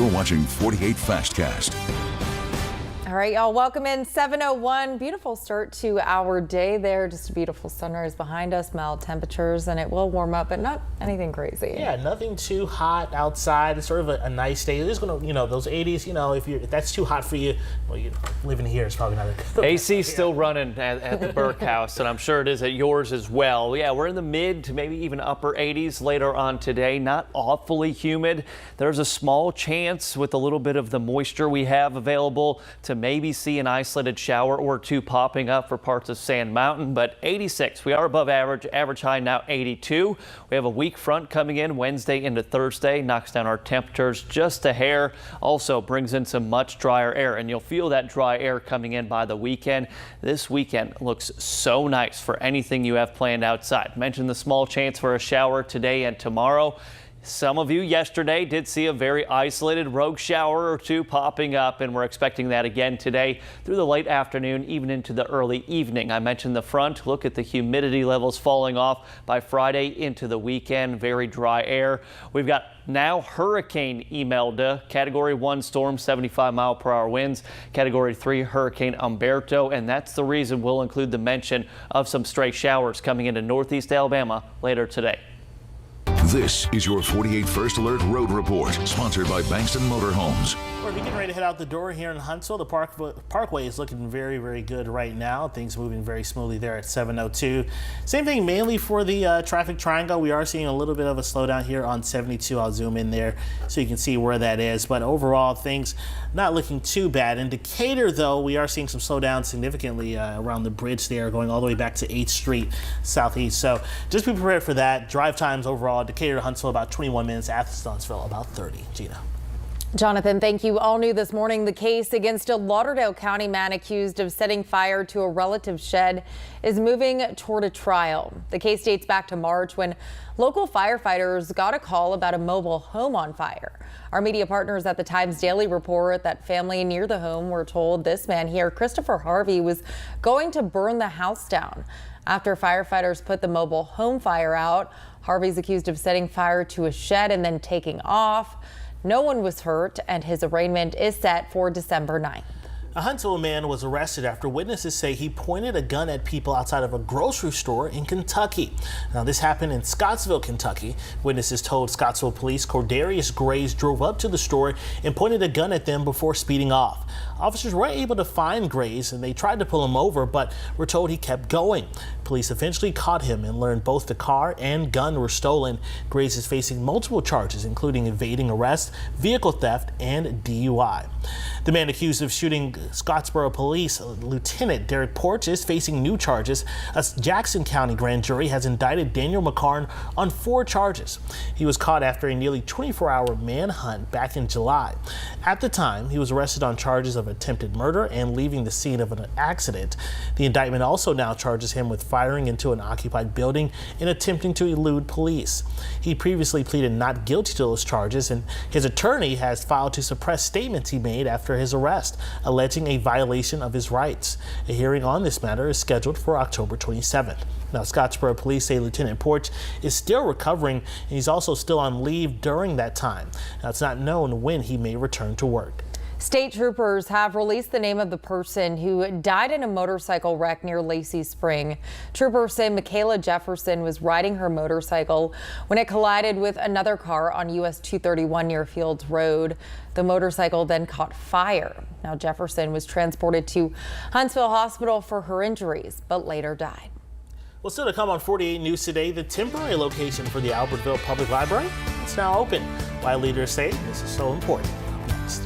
You're watching 48 Fastcast. All right, y'all, welcome in 7:01. Beautiful start to our day there. Just a beautiful sunrise behind us, mild temperatures, and it will warm up, but not anything crazy. Yeah, nothing too hot outside. It's sort of a nice day. It's going to, those 80s, if that's too hot for you, well, you living here is probably not a good AC's still running at the Burke house, and I'm sure it is at yours as well. Yeah, we're in the mid to maybe even upper 80s later on today. Not awfully humid. There's a small chance with a little bit of the moisture we have available to maybe see an isolated shower or two popping up for parts of Sand Mountain, but 86. We are above average. Average high now 82. We have a weak front coming in Wednesday into Thursday, knocks down our temperatures just a hair. Also brings in some much drier air, and you'll feel that dry air coming in by the weekend. This weekend looks so nice for anything you have planned outside. Mentioned the small chance for a shower today and tomorrow. Some of you yesterday did see a very isolated rogue shower or two popping up, and we're expecting that again today through the late afternoon, even into the early evening. I mentioned the front. Look at the humidity levels falling off by Friday into the weekend. Very dry air. We've got now Hurricane Imelda, Category 1 storm, 75-mile-per-hour winds, Category 3 Hurricane Umberto, and that's the reason we'll include the mention of some stray showers coming into northeast Alabama later today. This is your 48 First Alert Road Report, sponsored by Bankston Motorhomes. We're getting ready to head out the door here in Huntsville. The Parkway is looking very, very good right now. Things moving very smoothly there at 7:02. Same thing mainly for the traffic triangle. We are seeing a little bit of a slowdown here on 72. I'll zoom in there so you can see where that is. But overall, things not looking too bad. In Decatur, though, we are seeing some slowdown significantly around the bridge there, going all the way back to 8th Street Southeast. So just be prepared for that. Drive times overall, Decatur to Huntsville about 21 minutes. Athens to Huntsville about 30. Gina. Jonathan, thank you. All new this morning, the case against a Lauderdale County man accused of setting fire to a relative's shed is moving toward a trial. The case dates back to March when local firefighters got a call about a mobile home on fire. Our media partners at the Times Daily report that family near the home were told this man here, Christopher Harvey, was going to burn the house down. After firefighters put the mobile home fire out, Harvey's accused of setting fire to a shed and then taking off. No one was hurt, and his arraignment is set for December 9th. A Huntsville man was arrested after witnesses say he pointed a gun at people outside of a grocery store in Kentucky. Now, this happened in Scottsville, Kentucky. Witnesses told Scottsville police Cordarius Grays drove up to the store and pointed a gun at them before speeding off. Officers were able to find Grays, and they tried to pull him over, but were told he kept going. Police eventually caught him and learned both the car and gun were stolen. Grays is facing multiple charges, including evading arrest, vehicle theft, and DUI. The man accused of shooting Scottsboro Police Lieutenant Derek Porch is facing new charges. A Jackson County grand jury has indicted Daniel McCarn on 4 charges. He was caught after a nearly 24-hour manhunt back in July. At the time, he was arrested on charges of attempted murder and leaving the scene of an accident. The indictment also now charges him with firing into an occupied building and attempting to elude police. He previously pleaded not guilty to those charges, and his attorney has filed to suppress statements he made after his arrest, alleging a violation of his rights. A hearing on this matter is scheduled for October 27th. Now, Scottsboro police say Lieutenant Porch is still recovering, and he's also still on leave during that time. Now, it's not known when he may return to work. State troopers have released the name of the person who died in a motorcycle wreck near Lacey Spring. Troopers say Michaela Jefferson was riding her motorcycle when it collided with another car on US 231 near Fields Road. The motorcycle then caught fire. Now, Jefferson was transported to Huntsville Hospital for her injuries, but later died. Well, still to come on 48 News today, the temporary location for the Albertville Public Library is now open. Why leaders say this is so important. Up next.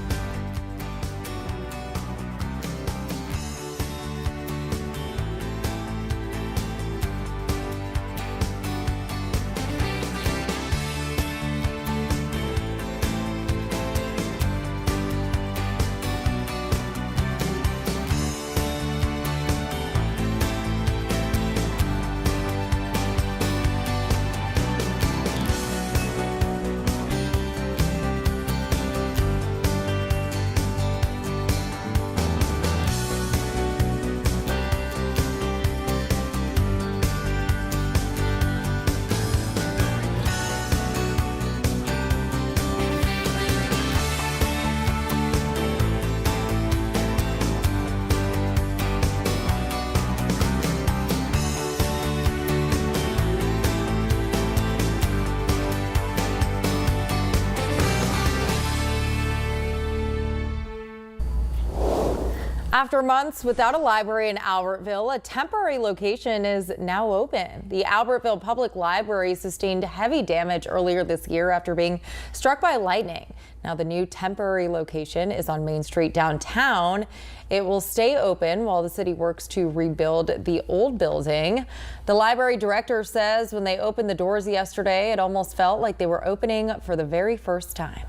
After months without a library in Albertville, a temporary location is now open. The Albertville Public Library sustained heavy damage earlier this year after being struck by lightning. Now the new temporary location is on Main Street downtown. It will stay open while the city works to rebuild the old building. The library director says when they opened the doors yesterday, it almost felt like they were opening for the very first time.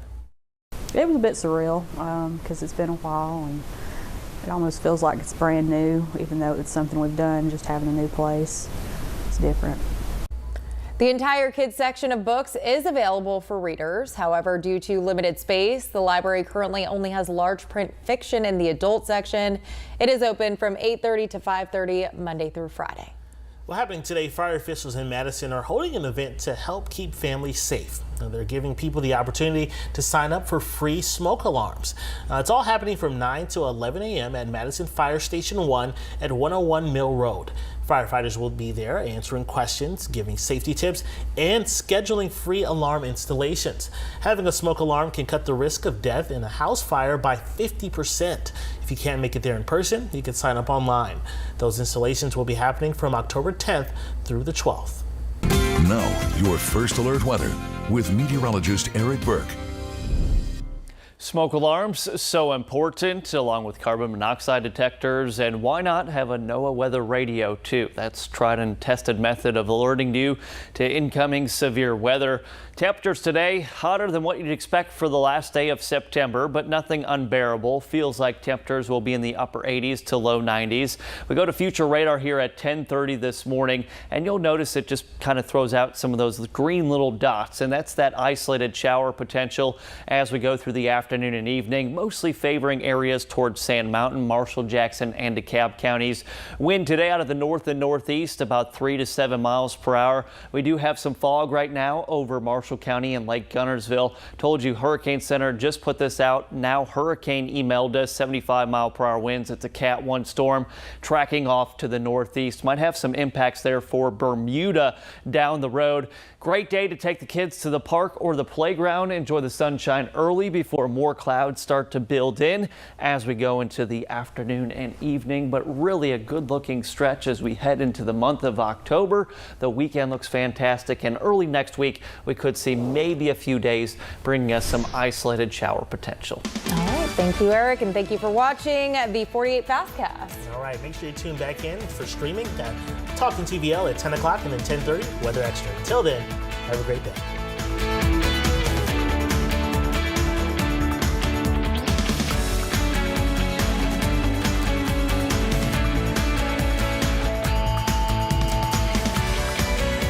It was a bit surreal because it's been a while and it almost feels like it's brand new, even though it's something we've done, just having a new place. It's different. The entire kids section of books is available for readers. However, due to limited space, the library currently only has large print fiction in the adult section. It is open from 8:30 to 5:30 Monday through Friday. Well, happening today, fire officials in Madison are holding an event to help keep families safe. Now, they're giving people the opportunity to sign up for free smoke alarms. It's all happening from 9 to 11 a.m. at Madison Fire Station 1 at 101 Mill Road. Firefighters will be there answering questions, giving safety tips, and scheduling free alarm installations. Having a smoke alarm can cut the risk of death in a house fire by 50%. If you can't make it there in person, you can sign up online. Those installations will be happening from October 10th through the 12th. Now, your First Alert weather with meteorologist Eric Burke. Smoke alarms, so important, along with carbon monoxide detectors, and why not have a NOAA weather radio too? That's tried and tested method of alerting you to incoming severe weather. Temperatures today hotter than what you'd expect for the last day of September, but nothing unbearable. Feels like temperatures will be in the upper 80s to low 90s. We go to future radar here at 10:30 this morning, and you'll notice it just kind of throws out some of those green little dots, and that's that isolated shower potential as we go through the afternoon and evening, mostly favoring areas towards Sand Mountain, Marshall, Jackson, and DeKalb counties. Wind today out of the north and northeast about 3 to 7 miles per hour. We do have some fog right now over Marshall County and Lake Gunnersville. Told you Hurricane Center just put this out. Now hurricane emailed us 75-mile-per-hour winds. It's a Cat 1 storm tracking off to the northeast. Might have some impacts there for Bermuda down the road. Great day to take the kids to the park or the playground. Enjoy the sunshine early before more clouds start to build in as we go into the afternoon and evening, but really a good looking stretch as we head into the month of October. The weekend looks fantastic, and early next week we could see maybe a few days bringing us some isolated shower potential. All right. Thank you, Eric, and thank you for watching the 48 Fastcast. All right, make sure you tune back in for streaming at Talking TVL at 10 o'clock and then 10:30 Weather Extra. Until then, have a great day.